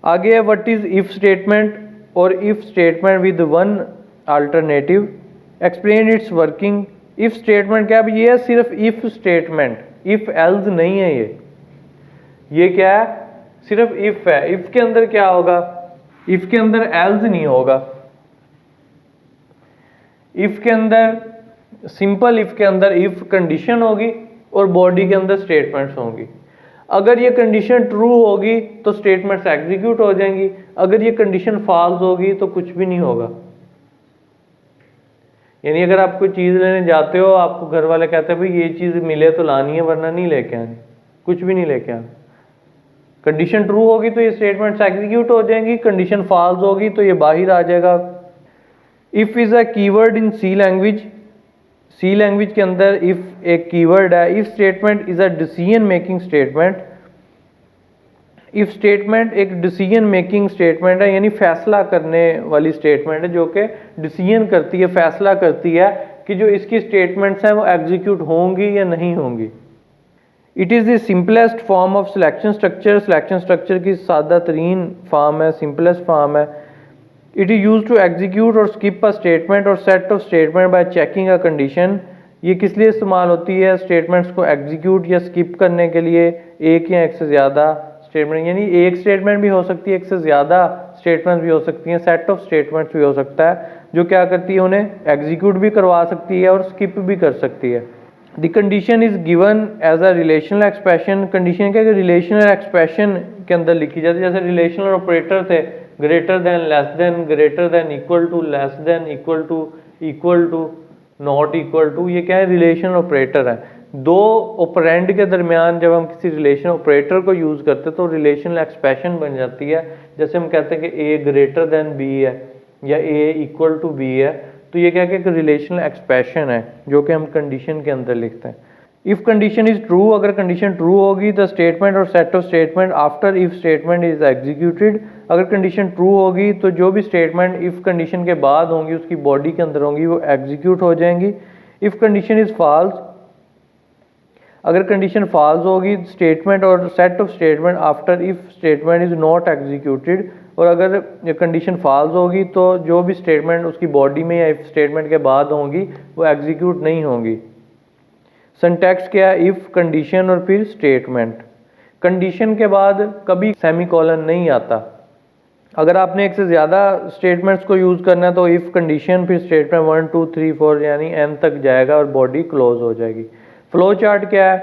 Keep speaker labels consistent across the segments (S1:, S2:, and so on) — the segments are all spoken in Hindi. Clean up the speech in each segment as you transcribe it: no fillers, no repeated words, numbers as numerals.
S1: आगे है व्हाट इज इफ स्टेटमेंट और if statement with one alternative, explain it's working. If statement क्या है, ये है सिर्फ इफ स्टेटमेंट, इफ एल्स नहीं है ये क्या है, सिर्फ इफ है। इफ के अंदर क्या होगा, इफ के अंदर एल्स नहीं होगा। इफ के अंदर, सिंपल इफ के अंदर इफ कंडीशन होगी और बॉडी के अंदर स्टेटमेंट्स होंगी। अगर ये कंडीशन ट्रू होगी तो स्टेटमेंट्स एग्जीक्यूट हो जाएंगी, अगर ये कंडीशन फॉल्स होगी तो कुछ भी नहीं होगा। यानी अगर आप कोई चीज़ लेने जाते हो, आपको घर वाले कहते हैं भाई ये चीज़ मिले तो लानी है वरना नहीं लेके आनी, कुछ भी नहीं लेके आना। कंडीशन ट्रू होगी तो ये स्टेटमेंट्स एग्जीक्यूट हो जाएंगी, कंडीशन फॉल्स होगी तो ये बाहर आ जाएगा। If is a keyword in C language, C language के अंदर इफ एक कीवर्ड है। If statement is a decision making statement, if statement एक डिसीजन मेकिंग स्टेटमेंट है, यानी फैसला करने वाली स्टेटमेंट है, जो कि डिसीजन करती है, फैसला करती है कि जो इसकी स्टेटमेंट्स हैं वो एग्जीक्यूट होंगी या नहीं होंगी। It is the simplest form of selection structure, selection structure की सादा तरीन फॉर्म है, सिंपलेस्ट फॉर्म है। It is use to execute और स्किप अ स्टेटमेंट और set of statement by checking a condition. ये किस लिए इस्तेमाल होती है, स्टेटमेंट्स को एग्जीक्यूट या स्किप करने के लिए, एक या एक से ज़्यादा स्टेटमेंट, यानी एक स्टेटमेंट भी हो सकती है, एक से ज़्यादा स्टेटमेंट भी हो सकती हैं, सेट ऑफ स्टेटमेंट्स भी हो सकता है, जो क्या करती है उन्हें एग्जीक्यूट भी करवा सकती है और स्किप भी कर सकती है। The condition is given as a relational expression, condition क्या है, रिलेशनल एक्सप्रेशन के अंदर लिखी जाती है। जैसे रिलेशनल ऑपरेटर थे, greater than, less than, greater than, equal to, less than, equal to, not equal to, ये क्या है, रिलेशनल ऑपरेटर है। दो ऑपरेंड के दरमियान जब हम किसी रिलेशन ऑपरेटर को यूज़ करते हैं तो रिलेशनल एक्सप्रेशन बन जाती है। जैसे हम कहते हैं कि ए ग्रेटर देन बी है या ए इक्वल टू बी है, तो ये क्या कि रिलेशनल एक्सप्रेशन है जो कि हम कंडीशन के अंदर लिखते हैं। इफ कंडीशन इज ट्रू, अगर कंडीशन ट्रू होगी द स्टेटमेंट और set of statement after if statement is executed, अगर कंडीशन ट्रू होगी तो जो भी स्टेटमेंट इफ कंडीशन के बाद होंगी उसकी बॉडी के अंदर होंगी वो एग्जीक्यूट हो जाएंगी। इफ कंडीशन इज फॉल्स, अगर कंडीशन फॉल्स होगी स्टेटमेंट और set of statement after if statement is not executed, और अगर कंडीशन फॉल्स होगी तो जो भी स्टेटमेंट उसकी बॉडी में या इफ स्टेटमेंट के बाद होंगी वो एग्जीक्यूट नहीं होंगी। सिंटैक्स क्या है, इफ कंडीशन और फिर स्टेटमेंट। कंडीशन के बाद कभी सेमीकोलन नहीं आता। अगर आपने एक से ज़्यादा स्टेटमेंट्स को यूज़ करना है तो इफ कंडीशन फिर स्टेटमेंट 1 2 3 4 यानी एन तक जाएगा और बॉडी क्लोज हो जाएगी। फ्लो चार्ट क्या है,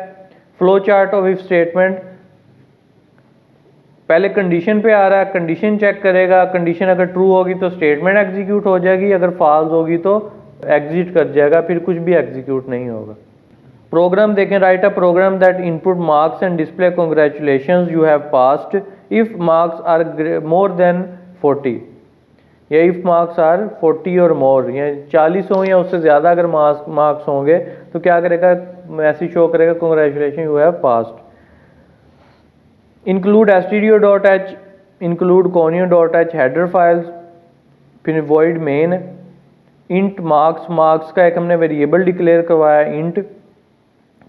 S1: flow chart of if statement, पहले कंडीशन पे आ रहा है, कंडीशन चेक करेगा, कंडीशन अगर ट्रू होगी तो स्टेटमेंट एग्जीक्यूट हो जाएगी, अगर फॉल्स होगी तो एग्जिट कर जाएगा, फिर कुछ भी एग्जीक्यूट नहीं होगा। प्रोग्राम देखें, write a program that input marks and display congratulations you have passed if marks are more than 40, या इफ मार्क्स आर 40 और मोर, या 40 हो या उससे ज़्यादा अगर मार्क्स होंगे तो क्या करेगा, मैसेज शो करेगा congratulation you have passed. Include stdio.h, include conio.h header files, फिर void main, int marks, marks का एक हमने वेरिएबल डिक्लेयर करवाया इंट,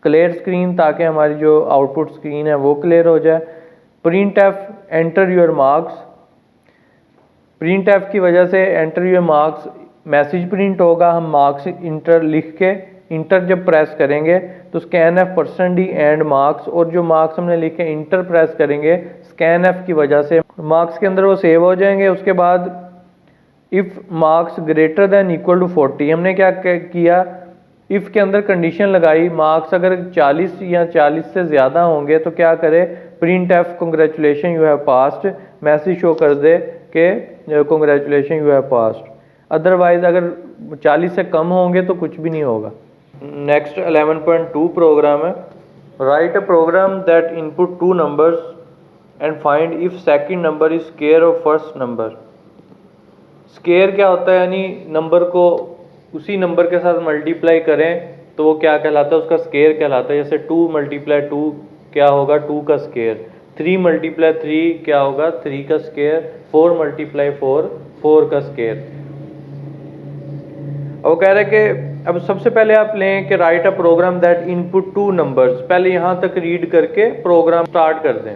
S1: क्लियर स्क्रीन ताकि हमारी जो आउटपुट स्क्रीन है वो क्लियर हो जाए, print F enter your marks, print F की वजह से enter your marks message print होगा, हम मार्क्स इंटर लिख के इंटर जब प्रेस करेंगे तो scan F %d and marks, और जो मार्क्स हमने लिखे इंटर प्रेस करेंगे स्कैन एफ की वजह से मार्क्स के अंदर वो सेव हो जाएंगे। उसके बाद if marks greater than equal to 40, हमने क्या किया, इफ़ के अंदर कंडीशन लगाई, मार्क्स अगर 40 या 40 से ज़्यादा होंगे तो क्या करे, print F congratulation you have passed, message show कर दे कि congratulation you have passed. Otherwise अगर 40 से कम होंगे तो कुछ भी नहीं होगा। नेक्स्ट 11.2 प्रोग्राम है, write a program that input 2 numbers and find if second number is square of first number. Square क्या होता है, यानी नंबर को उसी नंबर के साथ मल्टीप्लाई करें तो वो क्या कहलाता है, उसका स्क्वायर कहलाता है। जैसे 2 × 2 क्या होगा, 2 का स्क्वायर, 3 × 3 क्या होगा, 3 का स्क्वायर, 4 × 4 4 का स्क्वायर। वो कह रहे कि अब सबसे पहले आप लें कि write a program that input 2 numbers, पहले यहाँ तक रीड करके प्रोग्राम स्टार्ट कर दें।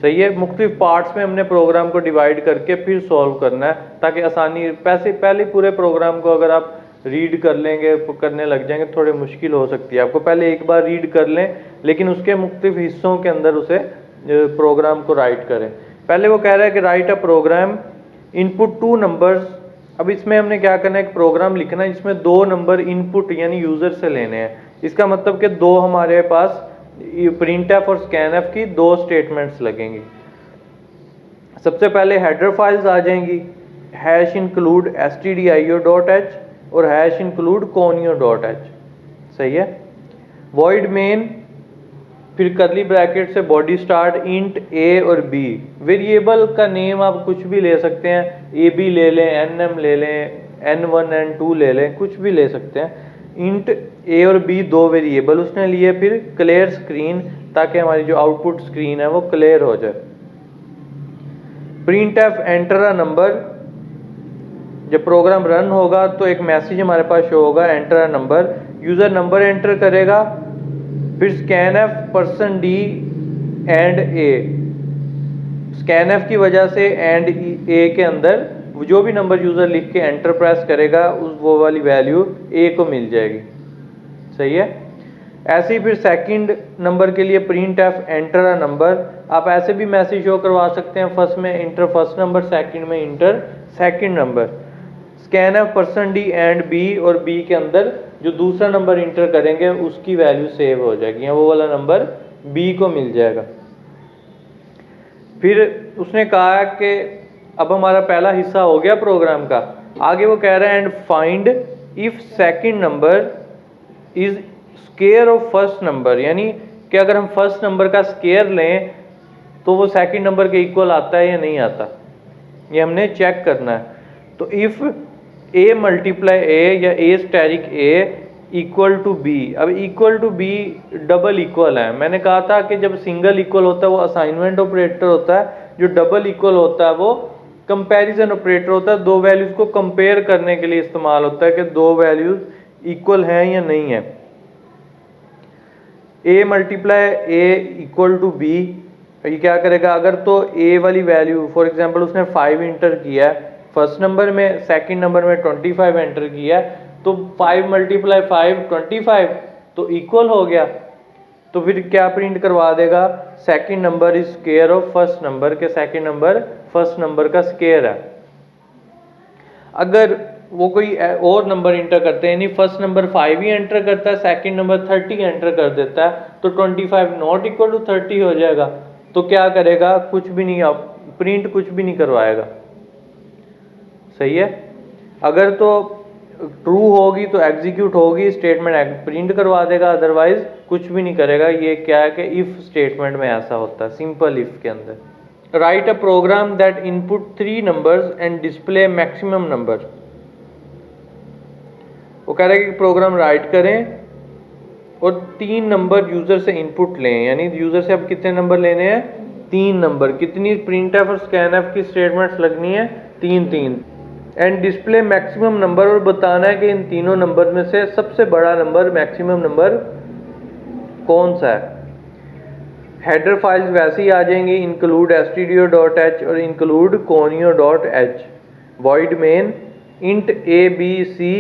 S1: सही है। मुख्तलिफ पार्ट्स में हमने प्रोग्राम को डिवाइड करके फिर सॉल्व करना है ताकि आसानी, पहले पूरे प्रोग्राम को अगर आप रीड कर लेंगे, करने लग जाएंगे, थोड़ी मुश्किल हो सकती है आपको। पहले एक बार रीड कर लें, लेकिन उसके मुख्तलिफ हिस्सों के अंदर उसे प्रोग्राम को राइट करें। पहले वो कह रहा है कि write a programme input 2 numbers. अब इसमें हमने क्या करना है, एक प्रोग्राम लिखना है जिसमें 2 नंबर इनपुट यानी यूजर से लेने हैं। इसका मतलब कि 2 हमारे पास प्रिंटफ और स्कैनफ की 2 स्टेटमेंट्स लगेंगी। सबसे पहले हेडर फाइल्स आ जाएंगी, हैश इंक्लूड stdio.h और हैश इंक्लूड conio.h, सही है। वॉइड मेन, फिर करली ब्रैकेट से बॉडी स्टार्ट इंट a और b। वेरिएबल का नेम आप कुछ भी ले सकते हैं, ab ले लें, nm ले लें, n1 n2 ले लें, कुछ भी ले सकते हैं। इंट a और b 2 वेरिएबल उसने लिए। फिर क्लियर स्क्रीन, ताकि हमारी जो आउटपुट स्क्रीन है वो क्लियर हो जाए। Print F enter a number, जब प्रोग्राम रन होगा तो एक मैसेज हमारे पास शो होगा, enter a number. User number enter करेगा। फिर scanf %d and a, scanf की वजह से एंड a के अंदर जो भी नंबर यूजर लिख के एंटर प्रेस करेगा उस वो वाली वैल्यू a को मिल जाएगी, सही है। ऐसे ही फिर सेकंड नंबर के लिए print F enter a number. आप ऐसे भी मैसेज शो करवा सकते हैं, फर्स्ट में इंटर फर्स्ट नंबर, सेकंड में inter second number. Scanf %d and b, और b के अंदर जो दूसरा नंबर इंटर करेंगे उसकी वैल्यू सेव हो जाएगी, वो वाला नंबर b को मिल जाएगा। फिर उसने कहा कि अब हमारा पहला हिस्सा हो गया प्रोग्राम का। आगे वो कह रहा है and find if second number is square of first number, यानी कि अगर हम फर्स्ट नंबर का स्क्वायर लें तो वो सेकंड नंबर के इक्वल आता है या नहीं आता, ये हमने चेक करना है। तो इफ a मल्टीप्लाई a या a asterisk a equal to b, अब equal to b double equal है। मैंने कहा था कि जब सिंगल इक्वल होता है वो असाइनमेंट ऑपरेटर होता है, जो डबल इक्वल होता है वो कंपैरिजन ऑपरेटर होता है। 2 वैल्यूज को कंपेयर करने के लिए इस्तेमाल होता है कि 2 वैल्यूज इक्वल हैं या नहीं है। a multiply a equal to b, ये क्या करेगा, अगर तो a वाली वैल्यू फॉर एग्जांपल उसने 5 इंटर किया है फर्स्ट नंबर में, सेकंड नंबर में 25 एंटर किया, तो 5 मल्टीप्लाई 5 25 तो इक्वल हो गया। तो फिर क्या प्रिंट करवा देगा, second number is square of first number, के सेकंड नंबर फर्स्ट नंबर का स्क्वायर है। अगर वो कोई और नंबर इंटर करते हैं, यानी फर्स्ट नंबर 5 ही एंटर करता है, सेकंड नंबर 30 एंटर कर देता है, तो 25 नॉट इक्वल टू 30 हो जाएगा। तो क्या करेगा, कुछ भी नहीं, आप प्रिंट कुछ भी नहीं करवाएगा, सही है। अगर तो ट्रू होगी तो एग्जीक्यूट होगी, स्टेटमेंट प्रिंट करवा देगा, अदरवाइज कुछ भी नहीं करेगा। ये क्या है कि इफ स्टेटमेंट में ऐसा होता है, सिंपल इफ के अंदर। Write a program that input 3 numbers and display maximum number. वो कह रहा है कि प्रोग्राम राइट करें और 3 नंबर यूजर से इनपुट लें, यानी यूजर से अब कितने नंबर लेने हैं, 3 नंबर। कितनी प्रिंटफ और स्कैनफ की स्टेटमेंट्स लगनी है, 3। एंड डिस्प्ले मैक्सिमम नंबर, और बताना है कि इन तीनों नंबर में से सबसे बड़ा नंबर, मैक्सिमम नंबर कौन सा है। हेडर फाइल्स वैसे ही आ जाएंगी, इंक्लूड stdio.h और include conio.h। Void main int a b c,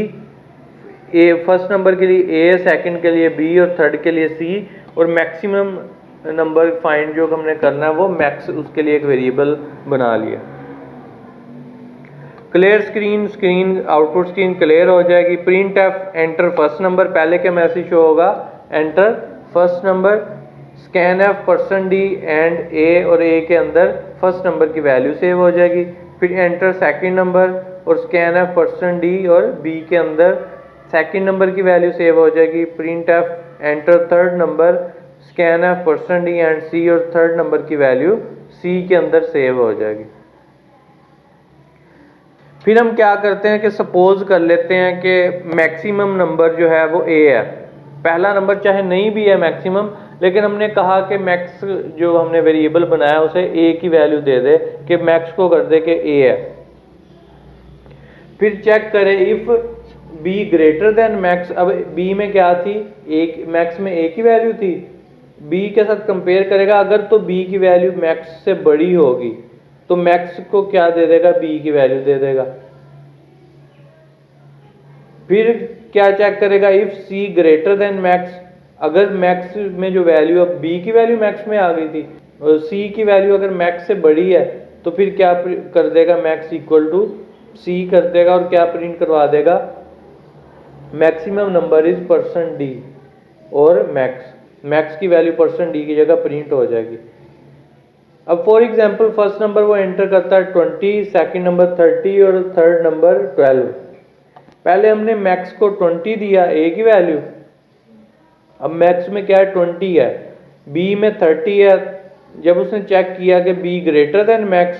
S1: a first number के लिए a, सेकंड के लिए b और थर्ड के लिए c, और मैक्सिमम नंबर फाइंड जो हमने करना है वो मैक्स, उसके लिए एक वेरिएबल बना लिया। Clear screen, screen output screen clear हो जाएगी। Print F enter first number, पहले के मैसेज शो होगा enter first number. Scan F %d and a, और a के अंदर फर्स्ट नंबर की वैल्यू सेव हो जाएगी। फिर एंटर सेकंड नंबर, और स्कैन एफ %d और b के अंदर सेकंड नंबर की वैल्यू सेव हो जाएगी। Print F enter third number, scan F %d and c, और थर्ड नंबर की वैल्यू c के अंदर सेव हो जाएगी। फिर हम क्या करते हैं कि सपोज कर लेते हैं कि मैक्सिमम नंबर जो है वो a है। पहला नंबर चाहे नहीं भी है मैक्सिमम, लेकिन हमने कहा कि मैक्स जो हमने वेरिएबल बनाया उसे a की वैल्यू दे दे, कि मैक्स को कर दे कि a है। फिर चेक करें if b greater than max. अब b में क्या थी, एक मैक्स में a की वैल्यू थी, बी के साथ कंपेयर करेगा, अगर तो बी की वैल्यू मैक्स से बड़ी होगी तो मैक्स को क्या दे देगा, बी की वैल्यू दे देगा। फिर क्या चेक करेगा, if c greater than max, अगर मैक्स में जो वैल्यू, अब बी की वैल्यू मैक्स में आ गई थी और सी की वैल्यू अगर मैक्स से बड़ी है तो फिर क्या कर देगा, मैक्स इक्वल टू सी कर देगा और क्या प्रिंट करवा देगा, maximum number is percent D, और मैक्स की वैल्यू परसेंट डी की जगह प्रिंट हो जाएगी। अब फॉर एग्जांपल फर्स्ट नंबर वो एंटर करता है 20, सेकंड नंबर 30 और थर्ड नंबर 12। पहले हमने मैक्स को 20 दिया ए की वैल्यू, अब मैक्स में क्या है 20 है, बी में 30 है। जब उसने चेक किया कि बी ग्रेटर देन मैक्स,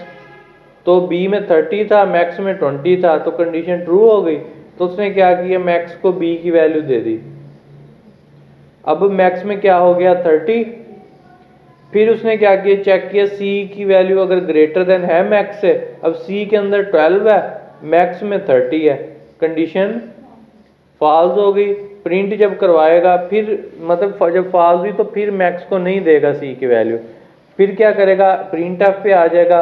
S1: तो बी में 30 था, मैक्स में 20 था, तो कंडीशन ट्रू हो गई। तो उसने क्या किया, मैक्स को बी की वैल्यू दे दी। अब मैक्स में क्या हो गया 30, फिर उसने क्या किया, चेक किया सी की वैल्यू अगर ग्रेटर देन है मैक्स से, अब सी के अंदर 12 है, मैक्स में 30 है, कंडीशन फॉल्स हो गई। प्रिंट जब करवाएगा फिर मतलब जब फॉल्स हुई तो फिर मैक्स को नहीं देगा सी की वैल्यू, फिर क्या करेगा, प्रिंट एफ पे आ जाएगा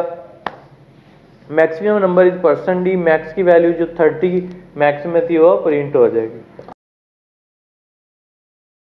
S1: maximum number is percent D, max की वैल्यू जो 30 मैक्स में थी वो प्रिंट हो जाएगी।